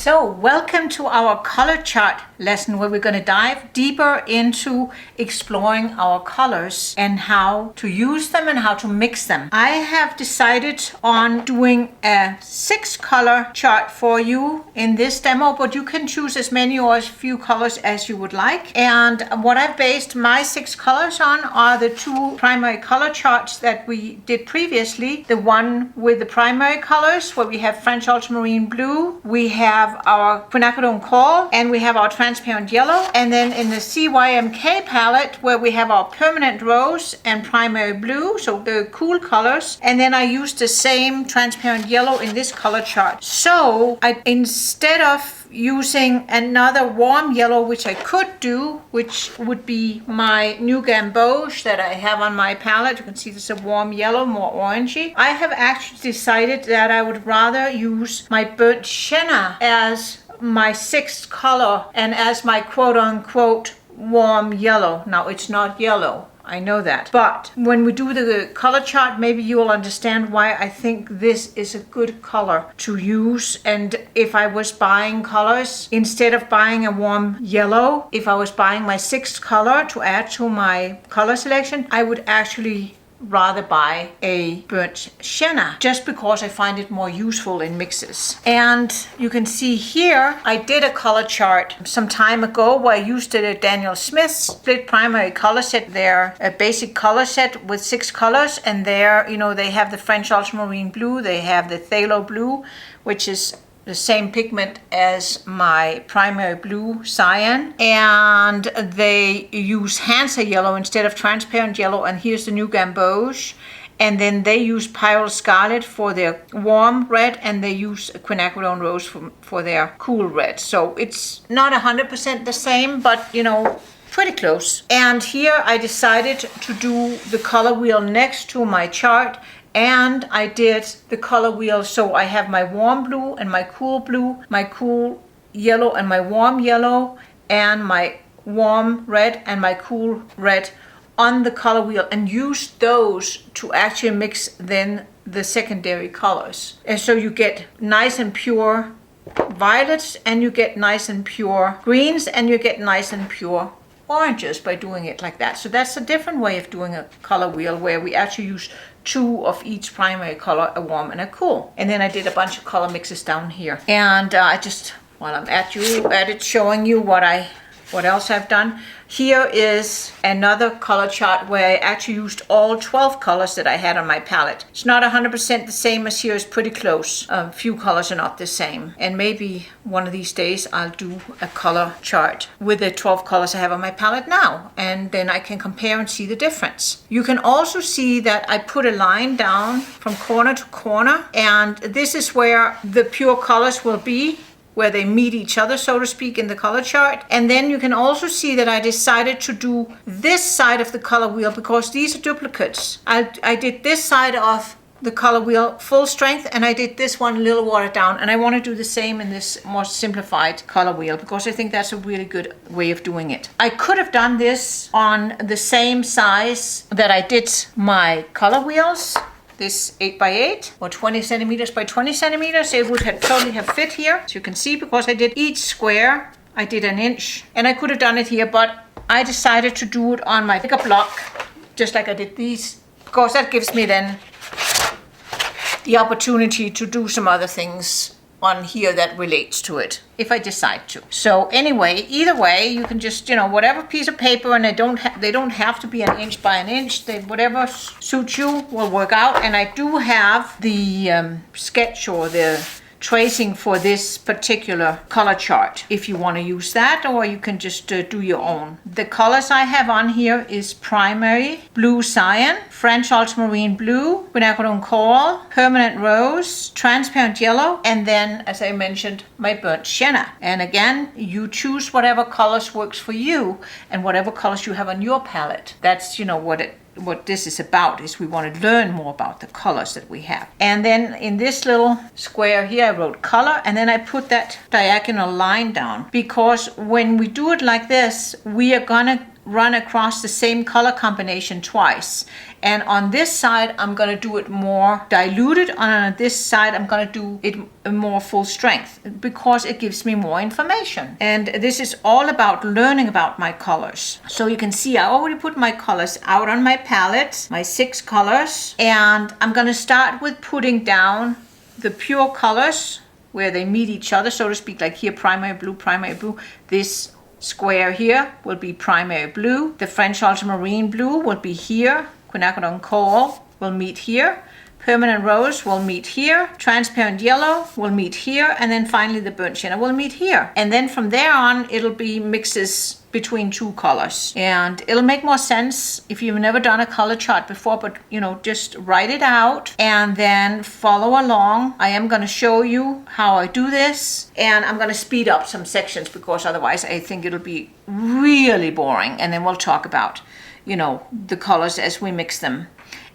So welcome to our color chart lesson where we're going to dive deeper into exploring our colors and how to use them and how to mix them. I have decided on doing a 6-color chart for you in this demo, but you can choose as many or as few colors as you would like. And what I've based my 6 colors on are the 2 primary color charts that we did previously. The one with the primary colors where we have French ultramarine blue, we have our quinacridone coral, and we have our transparent yellow. And then in the CYMK palette where we have our permanent rose and primary blue, so the cool colors. And then I used the same transparent yellow in this color chart. So instead of using another warm yellow, which I could do, which would be my new gamboge that I have on my palette. You can see this is a warm yellow, more orangey. I have actually decided that I would rather use my burnt sienna as my 6th color and as my quote-unquote warm yellow. Now it's not yellow, I know that. But when we do the color chart, maybe you will understand why I think this is a good color to use. And if I was buying colors, instead of buying a warm yellow, if I was buying my 6th color to add to my color selection, I would actually rather buy a burnt sienna just because I find it more useful in mixes. And you can see here I did a color chart some time ago where I used a Daniel Smith split primary color set. They're a basic color set with 6 colors, and there, you know, they have the French ultramarine blue, they have the phthalo blue, which is the same pigment as my primary blue cyan, and they use Hansa yellow instead of transparent yellow. And here's the new gamboge, and then they use pyrrole scarlet for their warm red, and they use quinacridone rose for their cool red. So it's not 100% the same, but you know, pretty close. And here I decided to do the color wheel next to my chart, and I did the color wheel, so I have my warm blue and my cool yellow and my warm yellow, and my warm red and my cool red on the color wheel, and use those to actually mix then the secondary colors. And so you get nice and pure violets, and you get nice and pure greens, and you get nice and pure oranges by doing it like that. So that's a different way of doing a color wheel where we actually use 2 of each primary color, a warm and a cool. And then I did a bunch of color mixes down here. And I just, while I'm at it, showing you what else I've done. Here is another color chart where I actually used all 12 colors that I had on my palette. It's not 100% the same as here, it's pretty close. A few colors are not the same. And maybe one of these days I'll do a color chart with the 12 colors I have on my palette now. And then I can compare and see the difference. You can also see that I put a line down from corner to corner. And this is where the pure colors will be, where they meet each other, so to speak, in the color chart. And then you can also see that I decided to do this side of the color wheel because these are duplicates. I did this side of the color wheel full strength, and I did this one a little watered down, and I want to do the same in this more simplified color wheel because I think that's a really good way of doing it. I could have done this on the same size that I did my color wheels, this 8x8 or 20 centimeters by 20 centimeters. It would have totally have fit here. So you can see, because I did each square, I did 1 inch, and I could have done it here, but I decided to do it on my bigger block, just like I did these, because that gives me then the opportunity to do some other things on here that relates to it if I decide to. So anyway, either way, you can just, you know, whatever piece of paper, and they don't have to be 1 inch by 1 inch. Whatever suits you will work out. And I do have the sketch or the tracing for this particular color chart if you want to use that, or you can just do your own. The colors I have on here is primary blue cyan, French ultramarine blue, quinacridone coral, permanent rose, transparent yellow, and then, as I mentioned, my burnt sienna. And again, you choose whatever colors works for you and whatever colors you have on your palette. That's, you know, what this is about, is we want to learn more about the colors that we have. And then in this little square here I wrote color, and then I put that diagonal line down, because when we do it like this, we are gonna run across the same color combination twice. And on this side, I'm going to do it more diluted. On this side, I'm going to do it more full strength because it gives me more information. And this is all about learning about my colors. So you can see I already put my colors out on my palette, my 6 colors. And I'm going to start with putting down the pure colors where they meet each other, so to speak, like here, primary blue, primary blue. This square here will be primary blue. The French ultramarine blue will be here. Quinacridone coral will meet here. Permanent rose will meet here. Transparent yellow will meet here. And then finally the burnt sienna will meet here. And then from there on, it'll be mixes between 2 colors. And it'll make more sense if you've never done a color chart before, but just write it out and then follow along. I am going to show you how I do this, and I'm going to speed up some sections because otherwise I think it'll be really boring. And then we'll talk about the colors as we mix them.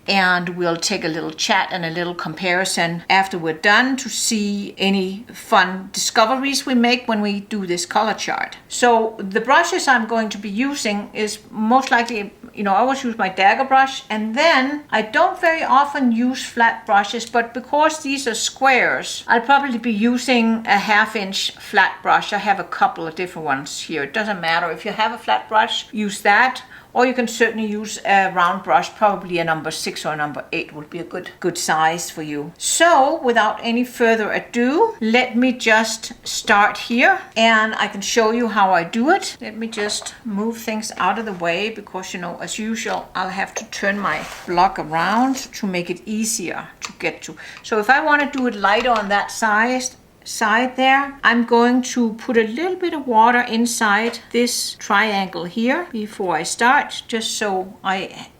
And we'll take a little chat and a little comparison after we're done to see any fun discoveries we make when we do this color chart. So the brushes I'm going to be using is most likely, I always use my dagger brush, and then I don't very often use flat brushes, but because these are squares, I'll probably be using a 1/2 inch flat brush. I have a couple of different ones here. It doesn't matter. If you have a flat brush, use that. Or you can certainly use a round brush, probably a number 6 or a number 8 would be a good size for you. So without any further ado, let me just start here and I can show you how I do it. Let me just move things out of the way because, as usual, I'll have to turn my block around to make it easier to get to. So if I want to do it lighter on that side there, I'm going to put a little bit of water inside this triangle here before I start, just so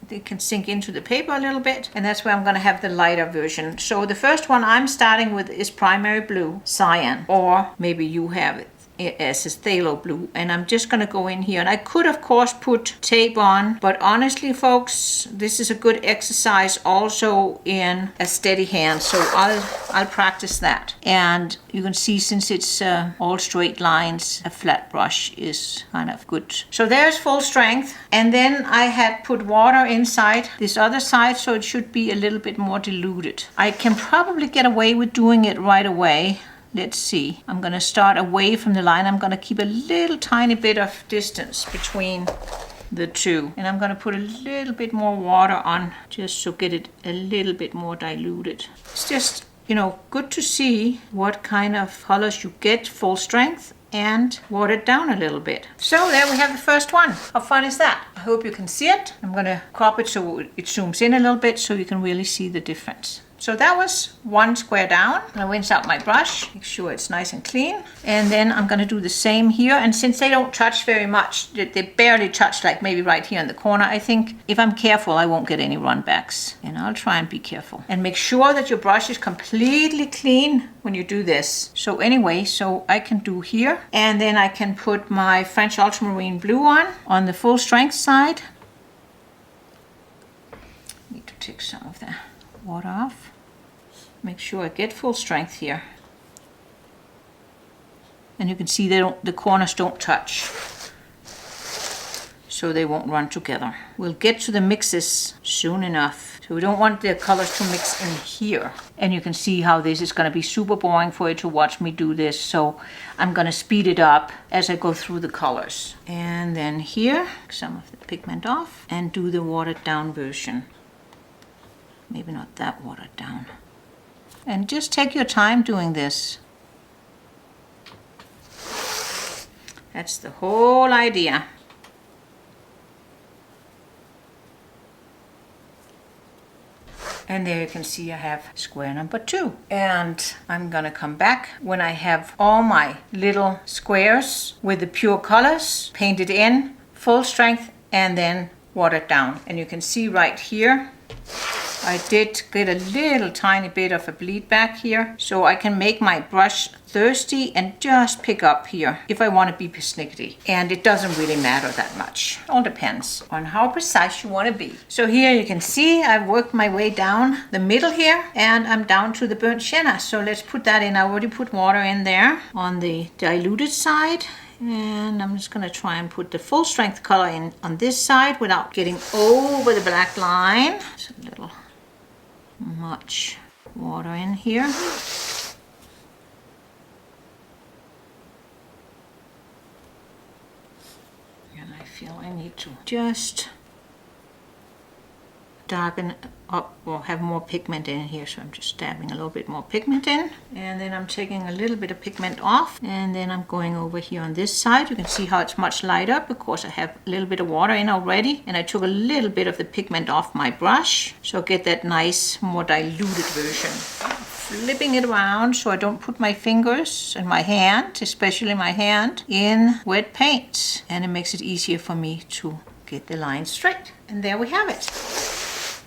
they can sink into the paper a little bit, and that's where I'm going to have the lighter version. So the first one I'm starting with is primary blue, cyan, or maybe you have it as a phthalo blue, and I'm just going to go in here, and I could of course put tape on, but honestly folks, this is a good exercise also in a steady hand, so I'll practice that. And you can see, since it's all straight lines, a flat brush is kind of good. So there's full strength, and then I had put water inside this other side, so it should be a little bit more diluted. I can probably get away with doing it right away. Let's see. I'm going to start away from the line. I'm going to keep a little tiny bit of distance between the two. And I'm going to put a little bit more water on just to get it a little bit more diluted. It's just, good to see what kind of colors you get full strength and water it down a little bit. So there we have the first one. How fun is that? I hope you can see it. I'm going to crop it so it zooms in a little bit so you can really see the difference. So that was 1 square down. I'm gonna rinse out my brush, make sure it's nice and clean. And then I'm gonna do the same here. And since they don't touch very much, they barely touch, like maybe right here in the corner, I think if I'm careful, I won't get any runbacks. And I'll try and be careful. And make sure that your brush is completely clean when you do this. So anyway, so I can do here. And then I can put my French ultramarine blue on the full strength side. Need to take some of the water off. Make sure I get full strength here. And you can see the corners don't touch, so they won't run together. We'll get to the mixes soon enough. So we don't want the colors to mix in here. And you can see how this is going to be super boring for you to watch me do this. So I'm going to speed it up as I go through the colors. And then here, some of the pigment off and do the watered down version. Maybe not that watered down. And just take your time doing this. That's the whole idea. And there you can see I have square number 2. And I'm gonna come back when I have all my little squares with the pure colors painted in, full strength, and then watered down. And you can see right here, I did get a little tiny bit of a bleed back here, so I can make my brush thirsty and just pick up here if I want to be persnickety. And it doesn't really matter that much. All depends on how precise you want to be. So here you can see I've worked my way down the middle here, and I'm down to the burnt sienna. So let's put that in. I already put water in there on the diluted side. And I'm just going to try and put the full strength color in on this side without getting over the black line. Just a little much water in here. And I feel I need to just darken up or have more pigment in here, so I'm just dabbing a little bit more pigment in, and then I'm taking a little bit of pigment off, and then I'm going over here on this side. You can see how it's much lighter because I have a little bit of water in already, and I took a little bit of the pigment off my brush, so get that nice more diluted version. Flipping it around so I don't put my fingers and my hand, especially my hand, in wet paint, and it makes it easier for me to get the lines straight. And there we have it.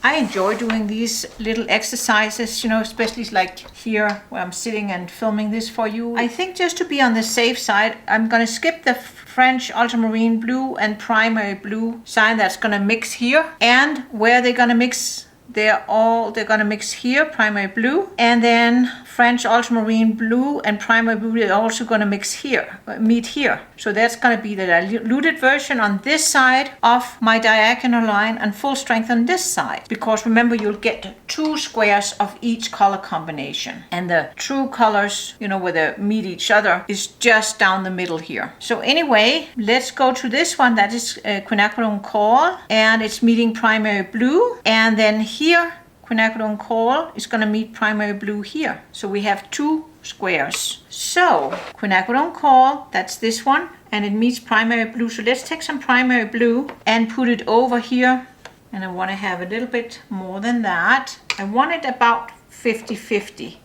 I enjoy doing these little exercises, you know, especially like here where I'm sitting and filming this for you. I think just to be on the safe side, I'm going to skip the French ultramarine blue and primary blue sign that's going to mix here. And where they're going to mix, they're going to mix here, primary blue, and then French ultramarine blue and primary blue are also going to mix here, meet here. So that's going to be the diluted version on this side of my diagonal line and full strength on this side. Because remember, you'll get 2 squares of each color combination. And the true colors, you know, where they meet each other is just down the middle here. So anyway, let's go to this one. That is quinacridone coral, and it's meeting primary blue. And then here, quinacridone coral is going to meet primary blue here. So we have 2 squares. So quinacridone coral, that's this one, and it meets primary blue. So let's take some primary blue and put it over here. And I want to have a little bit more than that. I want it about 50-50.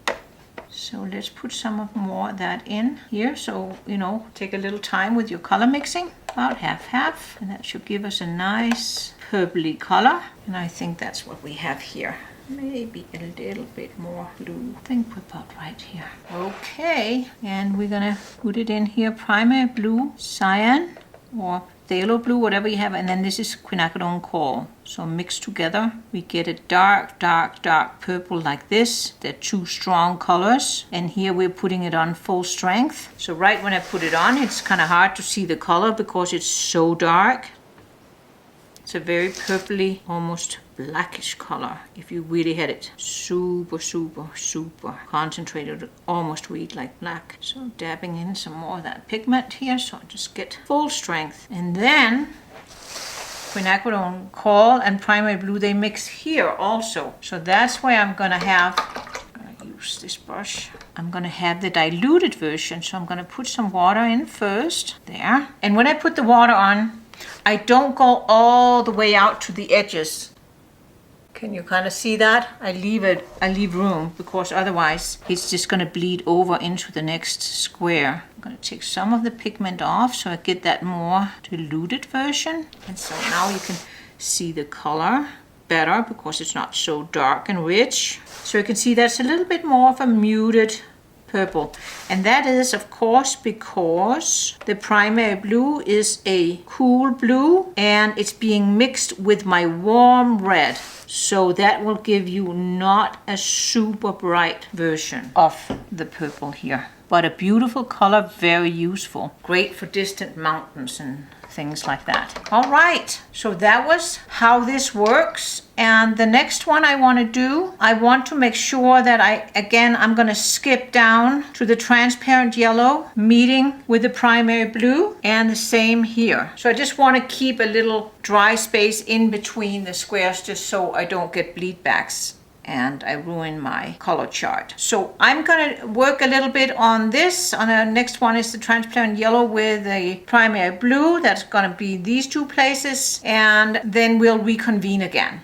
So let's put some more of that in here. So, you know, take a little time with your color mixing. About half-half. And that should give us a nice purpley color. And I think that's what we have here. Maybe a little bit more blue. I think we're about right here. Okay, and we're gonna put it in here, primary blue, cyan, or phthalo blue, whatever you have, and then this is quinacridone coral. So mixed together, we get a dark, dark, dark purple like this. They're 2 strong colors, and here we're putting it on full strength. So right when I put it on, it's kind of hard to see the color because it's so dark. It's a very purpley, almost blackish color if you really had it super, super, super concentrated, almost read like black. So dabbing in some more of that pigment here, so I just get full strength. And then quinacridone coral and primary blue, they mix here also. So that's where I'm gonna use this brush. I'm gonna have the diluted version, so I'm gonna put some water in first, there. And when I put the water on, I don't go all the way out to the edges. Can you kind of see that? I leave room because otherwise it's just going to bleed over into the next square. I'm going to take some of the pigment off so I get that more diluted version. And so now you can see the color better because it's not so dark and rich. So you can see that's a little bit more of a muted purple, and that is of course because the primary blue is a cool blue and it's being mixed with my warm red, so that will give you not a super bright version of the purple here, but a beautiful color, very useful, great for distant mountains and things like that. All right, so that was how this works. And the next one I want to do, I want to make sure that I'm going to skip down to the transparent yellow, meeting with the primary blue, and the same here. So I just want to keep a little dry space in between the squares just so I don't get bleed backs and I ruin my color chart. So I'm going to work a little bit on this. On the next one is the transparent yellow with the primary blue. That's going to be these 2 places, and then we'll reconvene again.